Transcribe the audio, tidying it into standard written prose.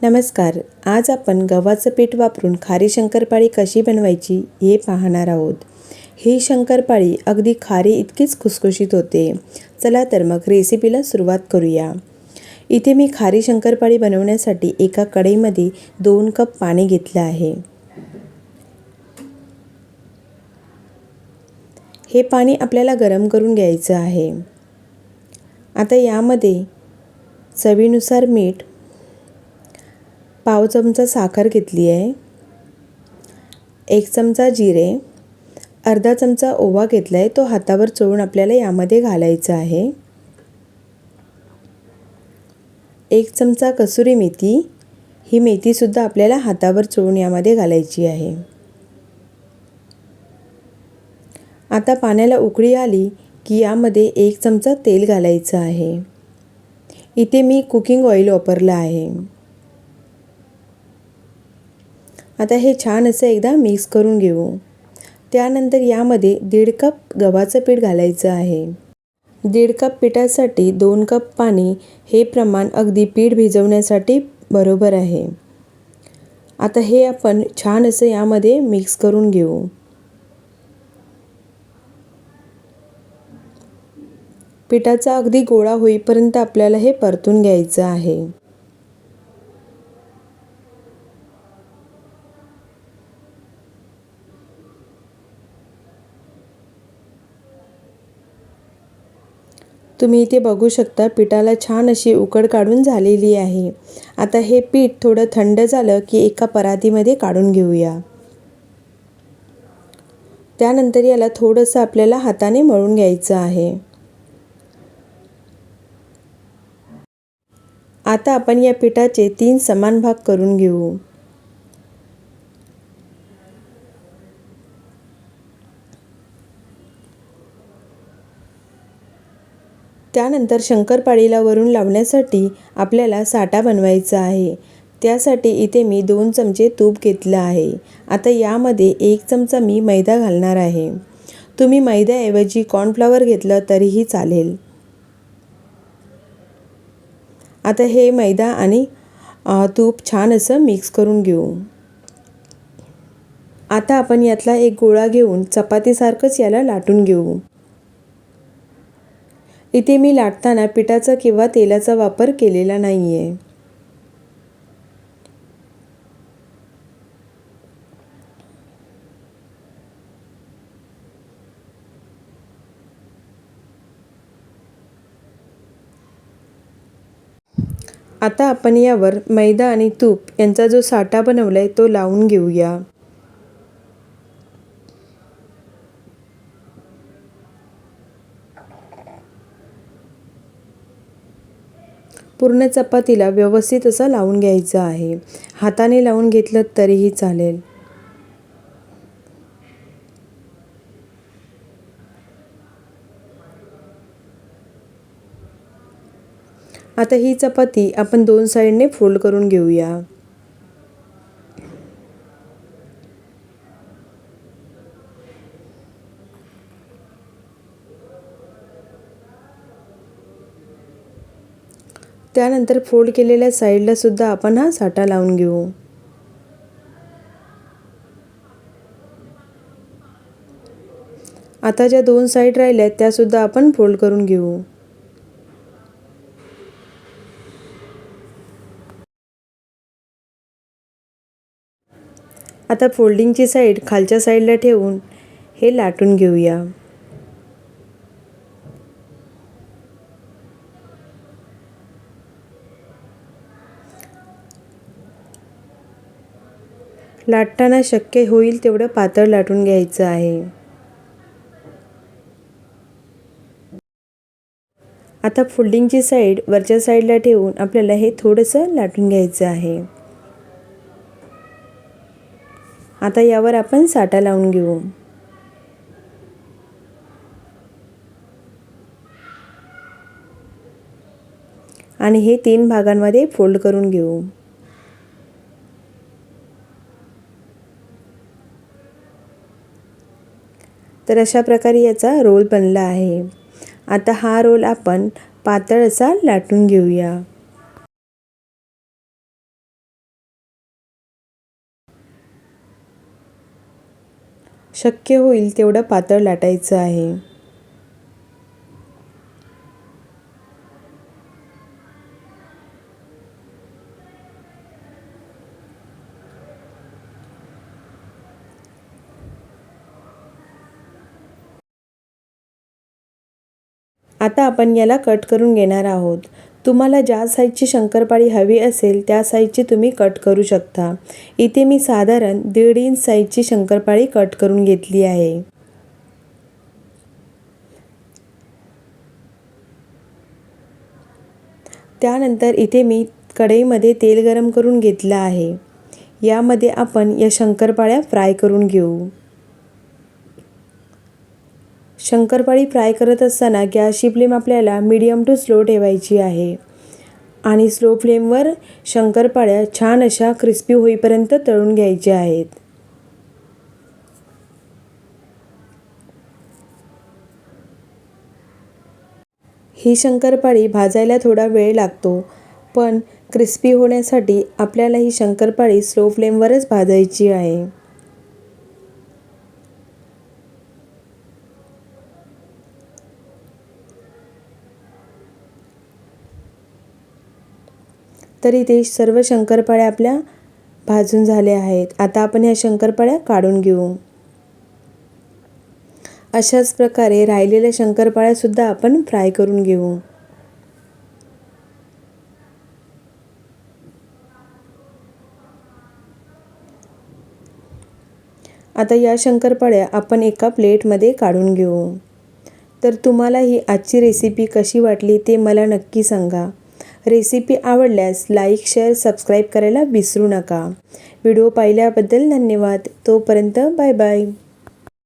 नमस्कार. आज आपण गव्हाचं पीठ वापरून खारी शंकरपाळी कशी बनवायची हे पाहणार आहोत. ही शंकरपाळी अगदी खारी इतकीच खुसखुशीत होते. चला तर मग रेसिपीला सुरुवात करूया. इथे मी खारी शंकरपाळी बनवण्यासाठी एका कढईमध्ये 2 कप पाणी घेतलं आहे. हे पाणी आपल्याला गरम करून घ्यायचं आहे. आता यामध्ये चवीनुसार मीठ, पाव चमचा साखर घेतली आहे, 1 चमचा जिरे, अर्धा चमचा ओवा घेतला आहे, तो हातावर चोळून आपल्याला यामध्ये घालायचा आहे. 1 चमचा कसुरी मेथी, ही मेथीसुद्धा आपल्याला हातावर चोळून यामध्ये घालायची आहे. आता पाण्याला उकळी आली की यामध्ये 1 चमचा तेल घालायचं आहे. इथे मी कुकिंग ऑइल वापरलं आहे. आता हे छान असं एकदा मिक्स करून घेऊ. त्यानंतर यामध्ये 1.5 कप गव्हाचं पीठ घालायचं आहे. 1.5 कप पिठासाठी 2 कप पाणी हे प्रमाण अगदी पीठ भिजवण्यासाठी बरोबर आहे. आता हे आपण छान असं यामध्ये मिक्स करून घेऊ. पिठाचा अगदी गोळा होईपर्यंत आपल्याला हे परतून घ्यायचं आहे. तुम्ही इथे बघू शकता पिठाला छान अशी उकड काढून झालेली आहे. आता हे पीठ थोडं थंड झालं की एका परातीमध्ये काढून घेऊया. त्यानंतर याला थोडंसं आपल्याला हाताने मळून घ्यायचं आहे. आता आपण या पिठाचे 3 समान भाग करून घेऊ. त्यानंतर शंकरपाळीला वरून लावण्यासाठी आपल्याला साठा बनवायचा आहे. त्यासाठी इथे मी 2 चमचे तूप घेतलं आहे. आता यामध्ये 1 चमचा मी मैदा घालणार आहे. तुम्ही मैद्याऐवजी कॉर्नफ्लॉवर घेतलं तरीही चालेल. आता हे मैदा आणि तूप छान असं मिक्स करून घेऊ. आता आपण यातला एक गोळा घेऊन चपातीसारखंच याला लाटून घेऊ. इथे मी लाटताना पिठाचा किंवा तेलाचा वापर केलेला नाही आहे. आता आपण यावर मैदा आणि तूप यांचा जो साठा बनवला आहे तो लावून घेऊया. पूर्ण चपातीला व्यवस्थित असं लावून घ्यायचं आहे. हाताने लावून घेतलं तरीही चालेल. आता ही चपाती आपण 2 साइडने फोल्ड करून घेऊया. त्यानंतर फोल्ड केलेल्या साईडला सुद्धा आपण हा साठा लावून घेऊ. आता ज्या 2 साईड राहिल्या त्या सुद्धा आपण फोल्ड करून घेऊ. आता फोल्डिंगची साईड खालच्या साईडला ठेवून हे लाटून घेऊया. लाटताना शक्य होईल तेवढं पातळ लाटून घ्यायचं आहे. आता फोल्डिंगची साईड वरच्या साईडला ठेवून आपल्याला हे थोडंसं लाटून घ्यायचं आहे. आता यावर आपण साठा लावून घेऊ. आणि हे 3 भागांमध्ये फोल्ड करून घेऊ. तर अशा प्रकारे याचा रोल बनला आहे. आता हा रोल आपण पातळ असा लाटून घेऊया. शक्य होईल तेवढं पातळ लाटायचं आहे. आता आपण याला कट करून घेणार आहोत. तुम्हाला ज्या साईजची शंकरपाळी हवी असेल त्या साईजची तुम्ही कट करू शकता. इथे मी साधारण 1.5 इंच साईजची शंकरपाळी कट करून घेतली आहे. त्यानंतर इथे मी कढईमध्ये तेल गरम करून घेतलं आहे. यामध्ये आपण या शंकरपाळ्या फ्राय करून घेऊ. शंकरपाळी फ्राय करत असताना गॅसची फ्लेम आपल्याला मीडियम टू स्लो ठेवायची आहे आणि स्लो फ्लेमवर शंकरपाळ्या छान अशा क्रिस्पी होईपर्यंत तळून घ्यायच्या आहेत. ही शंकरपाळी भाजायला थोडा वेळ लागतो, पण क्रिस्पी होण्यासाठी आपल्याला ही शंकरपाळी स्लो फ्लेमवरच भाजायची आहे. तर इथे सर्व शंकरपाळ्या आपल्या भाजून झाल्या आहेत. आता आपण ह्या शंकरपाळ्या काढून घेऊ. अशाच प्रकारे राहिलेल्या शंकरपाळ्यासुद्धा आपण फ्राय करून घेऊ. आता या शंकरपाळ्या आपण एका प्लेटमध्ये काढून घेऊ. तर तुम्हाला ही आजची रेसिपी कशी वाटली ते मला नक्की सांगा. रेसिपी आवडल्यास लाईक, शेअर, सबस्क्राईब करायला विसरू नका. व्हिडिओ पाहिल्याबद्दल धन्यवाद. तोपर्यंत बाय बाय.